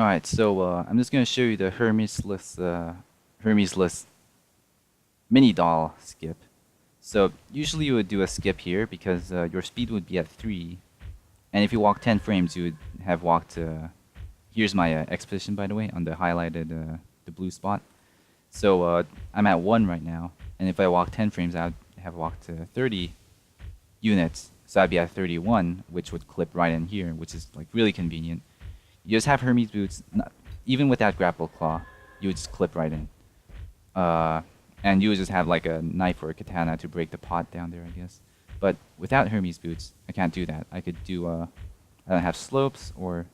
Alright, so I'm just going to show you the Hermesless Minidoll skip. So usually you would do a skip here because your speed would be at 3. And if you walk 10 frames, you would have walked... here's my X position, by the way, on the highlighted the blue spot. So I'm at 1 right now. And if I walk 10 frames, I would have walked 30 units. So I'd be at 31, which would clip right in here, which is like really convenient. You just have Hermes boots, even without grapple claw, you would just clip right in. And you would just have like a knife or a katana to break the pot down there, I guess. But without Hermes boots, I can't do that. I could do, I don't have slopes, or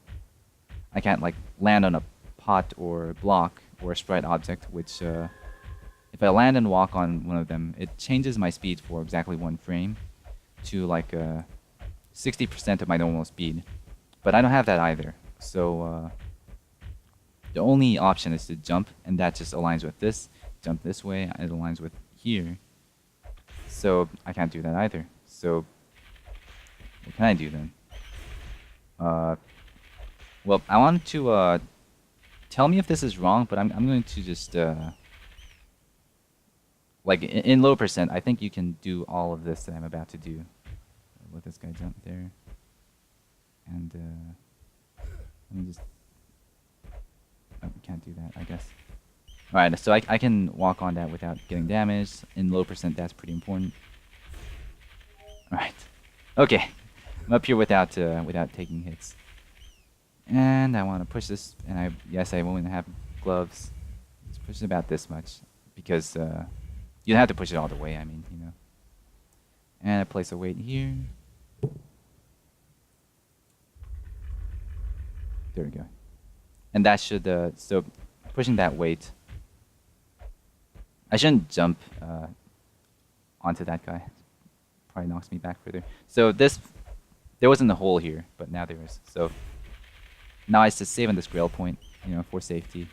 I can't like land on a pot or block or a sprite object, which if I land and walk on one of them, it changes my speed for exactly 1 frame to like 60% of my normal speed. But I don't have that either. So the only option is to jump, and that just aligns with this. Jump this way, it aligns with here. So I can't do that either. So what can I do then? Well, I want to tell me if this is wrong, but I'm going to just like in low percent, I think you can do all of this that I'm about to do. Let this guy jump there, and let me just... Oh, we can't do that, I guess. Alright, so I can walk on that without getting damaged. In low percent, that's pretty important. Alright. Okay. I'm up here without taking hits. And I want to push this, and yes, I won't have gloves. Just push it about this much, because you don't have to push it all the way, I mean, you know. And I place a weight here. There we go. And that should, so pushing that weight. I shouldn't jump onto that guy. Probably knocks me back further. So this, there wasn't a hole here, but now there is. So now I just save on this grail point, you know, for safety.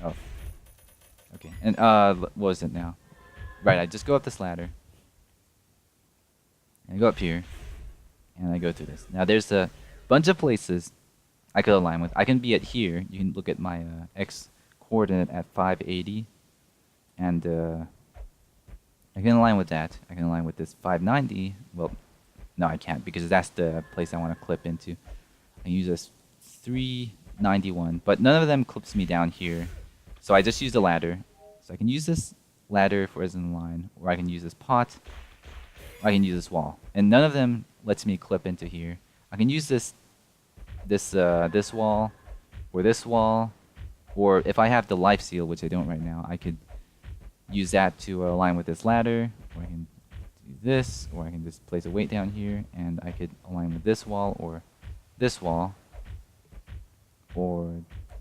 Oh. Okay, and what was it now? Right, I just go up this ladder. And I go up here. And I go through this. Now there's a bunch of places I could align with. I can be at here. You can look at my X coordinate at 580. And I can align with that. I can align with this 590. Well, no, I can't, because that's the place I want to clip into. I use this 391, but none of them clips me down here. So I just use the ladder. So I can use this ladder for as in line, or I can use this pot, or I can use this wall. And none of them lets me clip into here. I can use this wall, or this wall, or if I have the life seal, which I don't right now, I could use that to align with this ladder, or I can do this, or I can just place a weight down here, and I could align with this wall, or this wall, or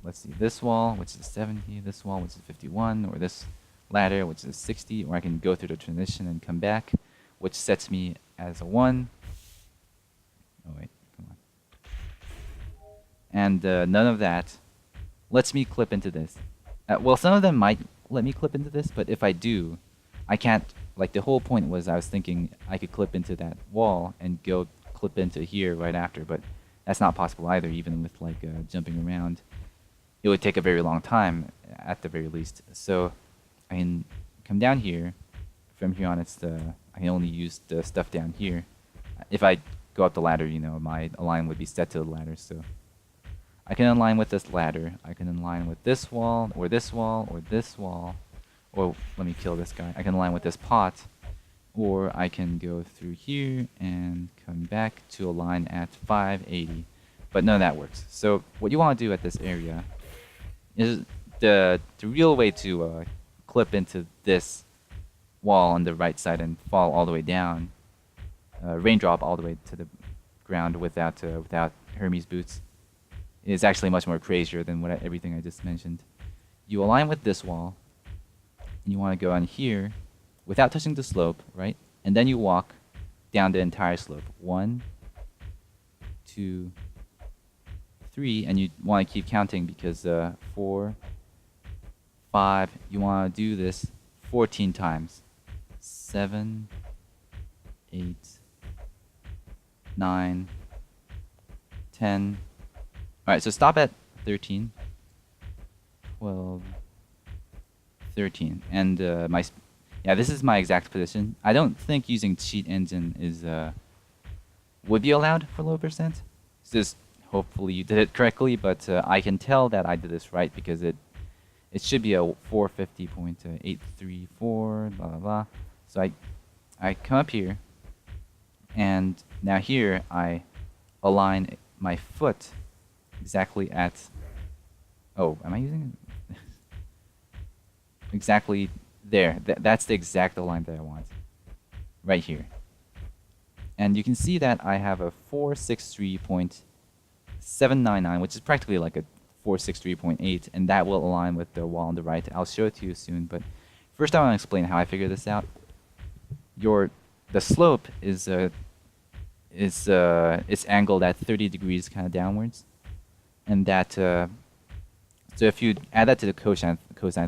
let's see, this wall, which is 70, this wall, which is 51, or this ladder, which is 60, or I can go through the transition and come back, which sets me as a 1. Oh wait, come on. And none of that lets me clip into this. Well, some of them might let me clip into this, but if I do, I can't. Like, the whole point was I was thinking I could clip into that wall and go clip into here right after, but that's not possible either, even with like jumping around. It would take a very long time, at the very least. So I can come down here. From here on, I can only use the stuff down here. If I go up the ladder, you know, my align would be set to the ladder. So I can align with this ladder. I can align with this wall, or this wall, or this wall. Or let me kill this guy. I can align with this pot, or I can go through here and come back to align at 580. But none of that works. So what you want to do at this area is the real way to clip into this wall on the right side and fall all the way down, raindrop all the way to the ground without Hermes boots, is actually much more crazier than everything I just mentioned. You align with this wall, and you want to go on here without touching the slope, right? And then you walk down the entire slope. 1, 2, 3, and you want to keep counting because 4, 5, you want to do this 14 times. 7, 8, 9, 10. Alright, so stop at 13. 12. 13. And yeah, this is my exact position. I don't think using cheat engine is would be allowed for low percent. It's just hopefully you did it correctly, but I can tell that I did this right because it should be a 450.834 blah blah blah. So I come up here, and now here I align my foot exactly at, oh, am I using it? Exactly there. That's the exact align that I want. Right here. And you can see that I have a 463.799, which is practically like a 463.8, and that will align with the wall on the right. I'll show it to you soon, but first I want to explain how I figure this out. The slope is it's angled at 30 degrees kind of downwards, and that so if you add that to the cosine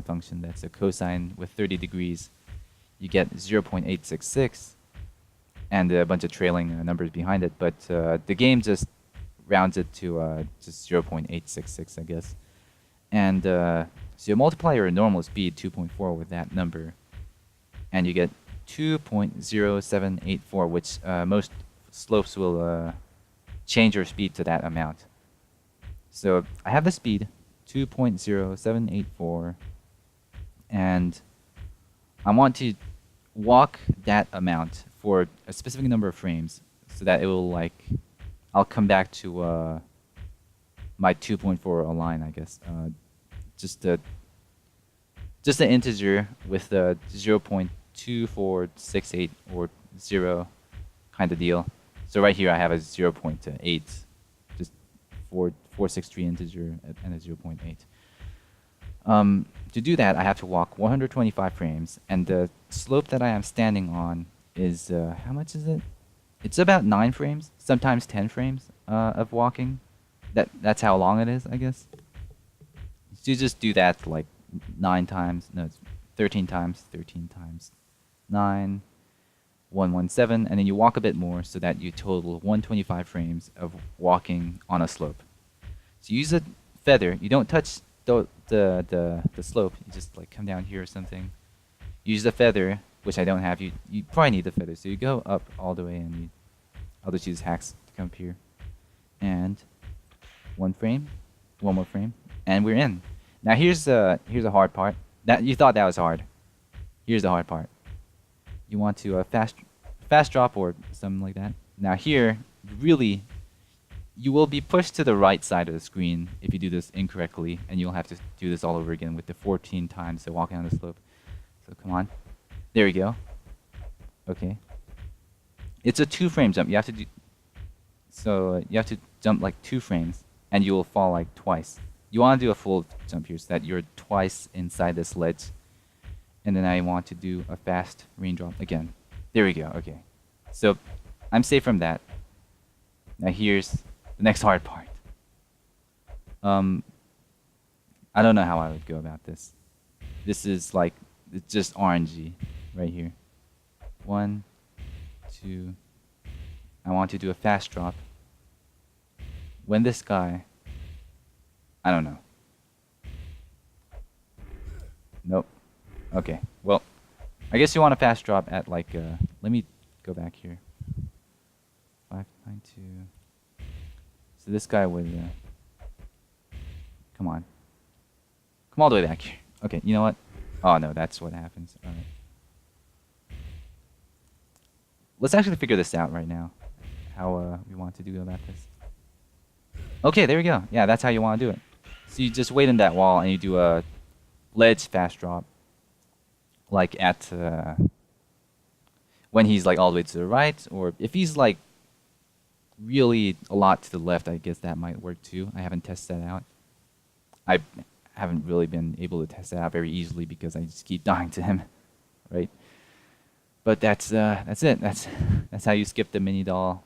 function, that's a cosine with 30 degrees, you get 0.866 and a bunch of trailing numbers behind it, but the game just rounds it to just 0.866, I guess. And so you multiply your normal speed 2.4 with that number, and you get 2.0784, which most slopes will change your speed to that amount. So I have the speed 2.0784, and I want to walk that amount for a specific number of frames so that it will, like, I'll come back to my 2.4 align, I guess. Just an integer with the 0.2468 or 0 kind of deal. So right here I have a 0.8, just 463 integer and a 0.8. To do that, I have to walk 125 frames, and the slope that I am standing on is, how much is it? It's about 9 frames, sometimes 10 frames of walking. That's how long it is, I guess. So you just do that like 9 times, no, it's 13 times, 13 times 9, 117, and then you walk a bit more so that you total 125 frames of walking on a slope. So you use a feather. You don't touch the slope. You just like come down here or something. Use the feather, which I don't have. You probably need the feather. So you go up all the way, and I'll just use hacks to come up here. And 1 frame, 1 more frame, and we're in. Now here's a hard part. That you thought that was hard. Here's the hard part. You want to fast drop or something like that. Now here, really, you will be pushed to the right side of the screen if you do this incorrectly, and you'll have to do this all over again with the 14 times so walking on the slope. So come on. There we go. Okay. It's a 2-frame jump. You have to do you have to jump like 2 frames, and you will fall like twice. You want to do a full jump here so that you're twice inside this ledge. And then I want to do a fast raindrop again. There we go. Okay. So I'm safe from that. Now here's the next hard part. I don't know how I would go about this. This is like, it's just RNG right here. 1, 2. I want to do a fast drop. When this guy, I don't know. Nope. Okay. Well, I guess you want a fast drop at like, let me go back here. 592. So this guy would, come on. Come all the way back here. Okay, you know what? Oh no, that's what happens. Alright. Let's actually figure this out right now. How we want to do about this. Okay, there we go. Yeah, that's how you want to do it. So you just wait in that wall and you do a ledge fast drop. Like at, when he's like all the way to the right, or if he's like really a lot to the left, I guess that might work too. I haven't tested that out. I haven't really been able to test that out very easily because I just keep dying to him, right? But that's it. That's how you skip the Minidoll.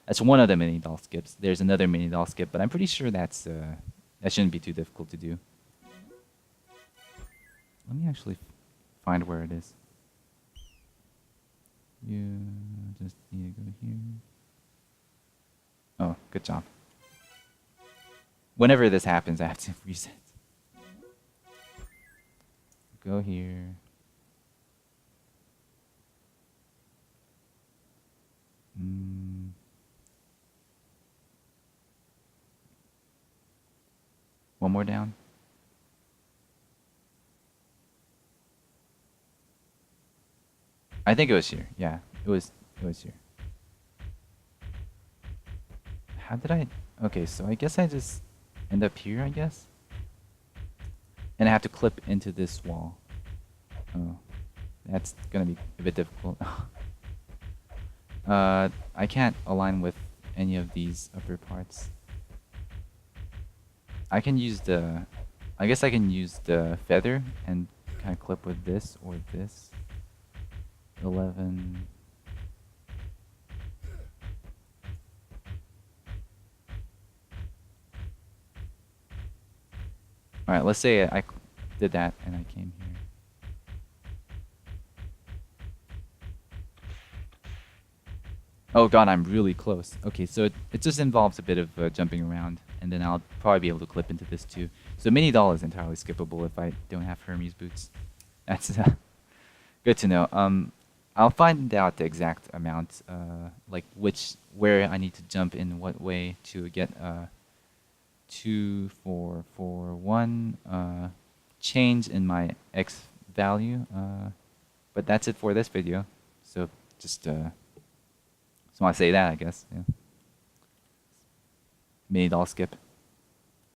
That's one of the Minidoll skips. There's another Minidoll skip, but I'm pretty sure that shouldn't be too difficult to do. Let me actually find where it is. You just need to go here. Oh, good job. Whenever this happens, I have to reset. Go here. One more down. I think it was here. Yeah, it was here. How did I... Okay, so I guess I just end up here, I guess? And I have to clip into this wall. Oh, that's gonna be a bit difficult. I can't align with any of these upper parts. I can use the... I guess I can use the feather and kind of clip with this or this. 11... Alright, let's say I did that and I came here. Oh god, I'm really close. Okay, so it just involves a bit of jumping around, and then I'll probably be able to clip into this too. So Minidoll is entirely skippable if I don't have Hermes boots. That's good to know. I'll find out the exact amount, like where I need to jump in what way to get 2, 4, 4, 1 change in my X value. But that's it for this video. So just want to say that, I guess. Yeah. Minidoll skip.